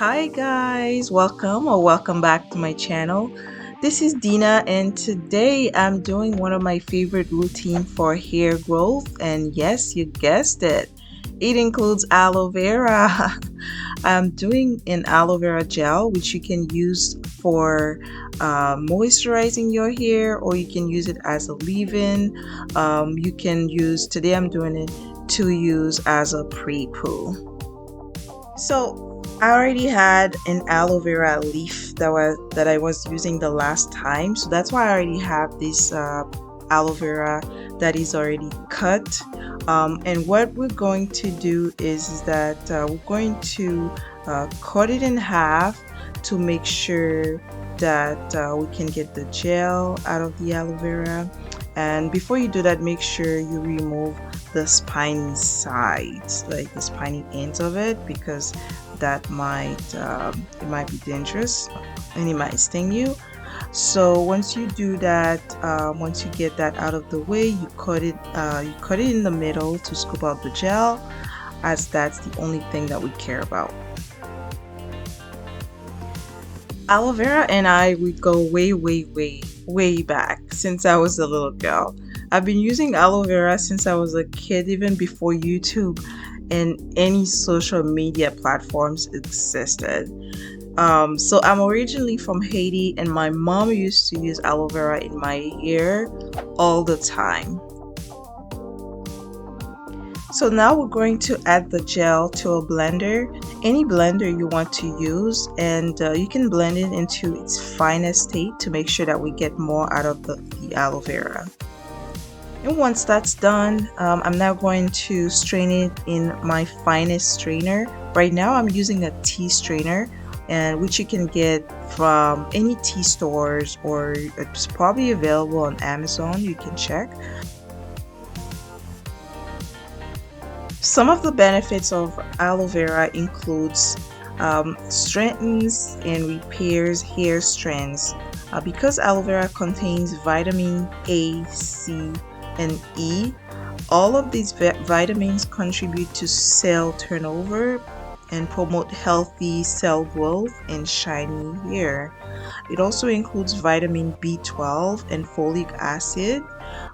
Hi guys, welcome back to my channel. This is Dina and today I'm doing one of my favorite routine for hair growth, and yes, you guessed it. It includes aloe vera. I'm doing an aloe vera gel which you can use for moisturizing your hair, or you can use it as a leave-in. You can use, today I'm doing it to use as a pre-poo. So I already had an aloe vera leaf that I was using the last time, so that's why I already have this aloe vera that is already cut. And what we're going to do is that we're going to cut it in half to make sure that we can get the gel out of the aloe vera. And before you do that, make sure you remove the spiny sides, like the spiny ends of it, because that might it might be dangerous and it might sting you. So once you do that, once you get that out of the way, you cut it in the middle to scoop out the gel, as that's the only thing that we care about. Aloe vera and I would go way back, since I was a little girl. I've been using aloe vera since I was a kid, even before YouTube and any social media platforms existed. So I'm originally from Haiti, and my mom used to use aloe vera in my hair all the time. So now we're going to add the gel to a blender, any blender you want to use, and you can blend it into its finest state to make sure that we get more out of the aloe vera. And once that's done, I'm now going to strain it in my finest strainer. Right now I'm using a tea strainer, and which you can get from any tea stores, or it's probably available on Amazon, you can check. Some of the benefits of aloe vera includes strengthens and repairs hair strands. Because aloe vera contains vitamin A, C, and E, all of these vitamins contribute to cell turnover and promote healthy cell growth and shiny hair. It also includes vitamin B12 and folic acid,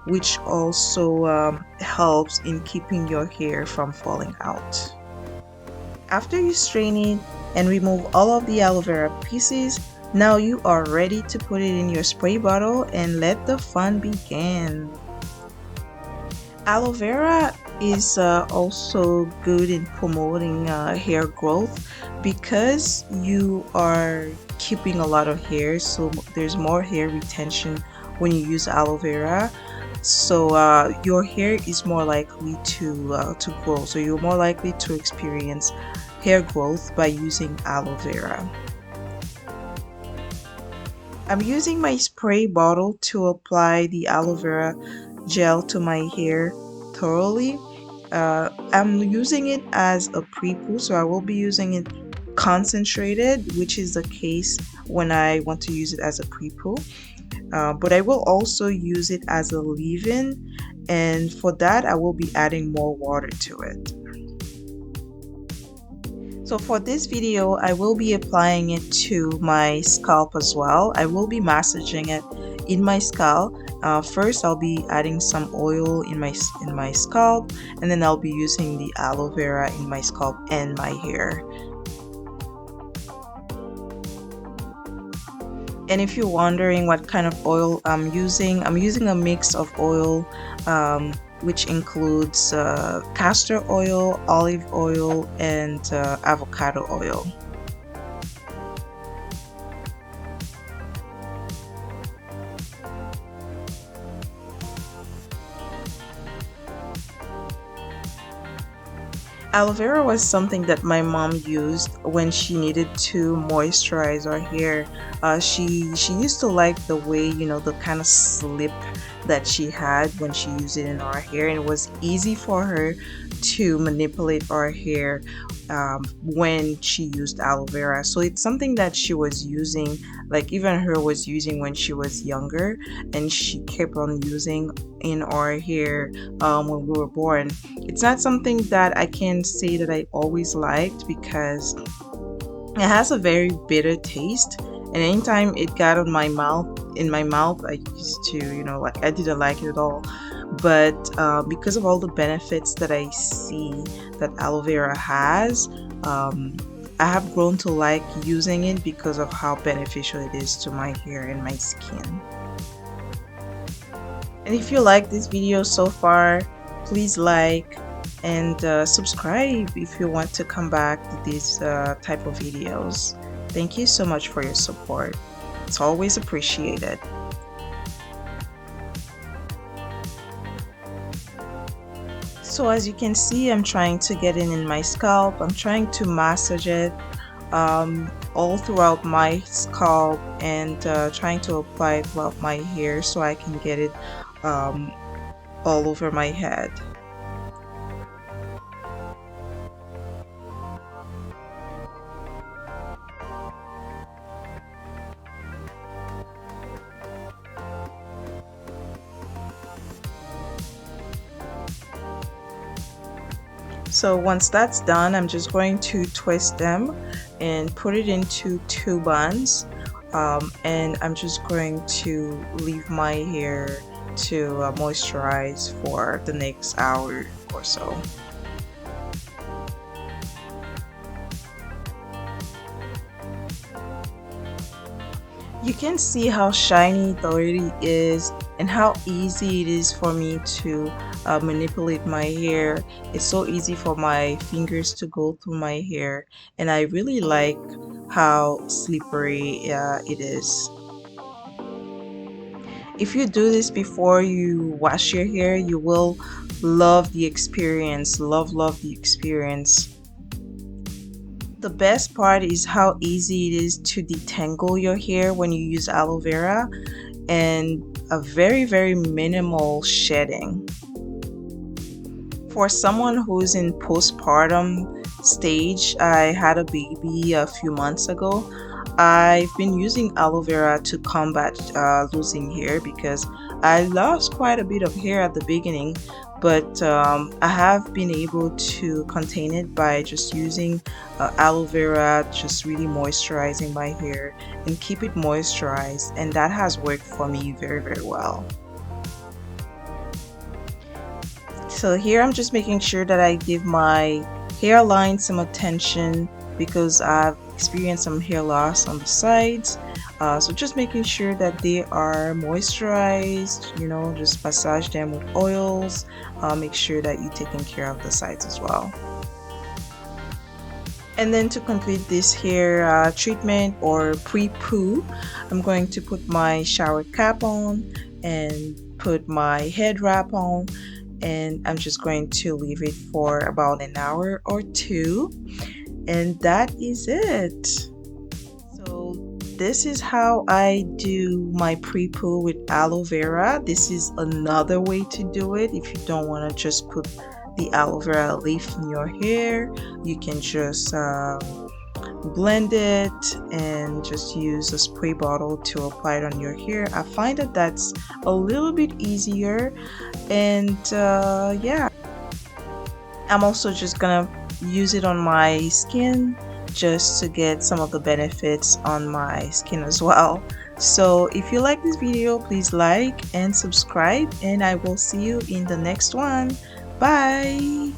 which also helps in keeping your hair from falling out. After you strain it and remove all of the aloe vera pieces, now you are ready to put it in your spray bottle and let the fun begin. Aloe vera is also good in promoting hair growth, because you are keeping a lot of hair, so there's more hair retention when you use aloe vera. So your hair is more likely to grow, so you're more likely to experience hair growth by using aloe vera. I'm using my spray bottle to apply the aloe vera gel to my hair thoroughly. I'm using it as a pre-poo, so I will be using it concentrated, which is the case when I want to use it as a pre-poo. But I will also use it as a leave-in, and for that I will be adding more water to it. So for this video, I will be applying it to my scalp as well. I will be massaging it in my scalp. First, I'll be adding some oil in my scalp, and then I'll be using the aloe vera in my scalp and my hair. And if you're wondering what kind of oil I'm using a mix of oil, which includes castor oil, olive oil, and avocado oil. Aloe vera was something that my mom used when she needed to moisturize her hair. She used to like the way, you know, the kind of slip that she had when she used it in her hair, and it was easy for her to manipulate our hair when she used aloe vera. So it's something that she was using, like even her was using when she was younger, and she kept on using in our hair when we were born. It's not something that I can say that I always liked, because It has a very bitter taste, and anytime it got on my mouth, I used to, like I didn't like it at all. But because of all the benefits that I see that aloe vera has, um, I have grown to like using it because of how beneficial it is to my hair and my skin. And if you like this video so far, please like and subscribe if you want to come back to these type of videos. Thank you so much for your support. It's always appreciated. So as you can see, I'm trying to get it in my scalp. I'm trying to massage it all throughout my scalp and trying to apply it throughout my hair so I can get it um, all over my head. So once that's done, I'm just going to twist them and put it into two buns, and I'm just going to leave my hair to moisturize for the next hour or so. You can see how shiny it already is and how easy it is for me to manipulate my hair. It's so easy for my fingers to go through my hair, and I really like how slippery it is. If you do this before you wash your hair, you will love the experience. Love the experience. The best part is how easy it is to detangle your hair when you use aloe vera, and a very minimal shedding. For someone who's in postpartum stage, I had a baby a few months ago. I've been using aloe vera to combat losing hair because I lost quite a bit of hair at the beginning, but I have been able to contain it by just using aloe vera, just really moisturizing my hair and keep it moisturized, and that has worked for me very well. So here I'm just making sure that I give my hairline some attention because I've experienced some hair loss on the sides. So just making sure that they are moisturized, just massage them with oils. Make sure that you're taking care of the sides as well. And then to complete this hair treatment or pre-poo, I'm going to put my shower cap on and put my head wrap on, and I'm just going to leave it for about an hour or two, and that is it. So this is how I do my pre-poo with aloe vera. This is another way to do it. If you don't want to just put the aloe vera leaf in your hair, you can just blend it and just use a spray bottle to apply it on your hair. I find that that's a little bit easier, and yeah, I'm also just gonna use it on my skin just to get some of the benefits on my skin as well. So if you like this video, please like and subscribe, and I will see you in the next one. Bye.